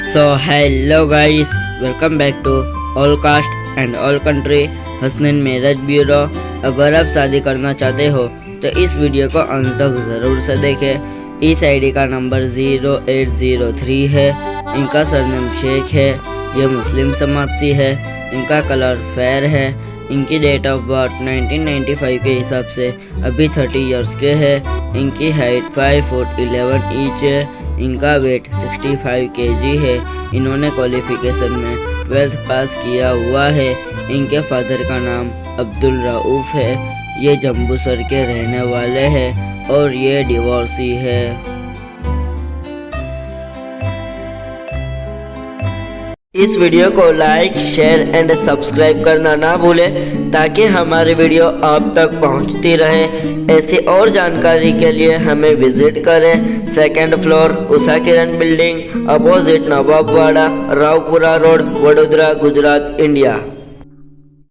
So hello guys, welcome back to all caste and all country Hasnain marriage bureau. अगर आप शादी करना चाहते हो तो इस वीडियो को अंत तक ज़रूर से देखें। इस आईडी का नंबर 0803 है। इनका सरनेम शेख है। ये मुस्लिम समाज से है। इनका कलर फेयर है। इनकी डेट ऑफ बर्थ 1995 के हिसाब से अभी 30 इयर्स के है। इनकी हाइट 5 फुट 11 इंच है। इनका वेट 65 kg है। इन्होंने क्वालिफिकेशन में 12th पास किया हुआ है। इनके फादर का नाम अब्दुल रऊफ है। ये जम्बूसर के रहने वाले हैं और ये डिवोर्सी है। इस वीडियो को लाइक, शेयर एंड सब्सक्राइब करना ना भूलें ताकि हमारी वीडियो आप तक पहुंचती रहे। ऐसी और जानकारी के लिए हमें विजिट करें। 2nd floor Usha Kiran building, opposite Nawabwada, Raopura road, Vadodara, Gujarat, India.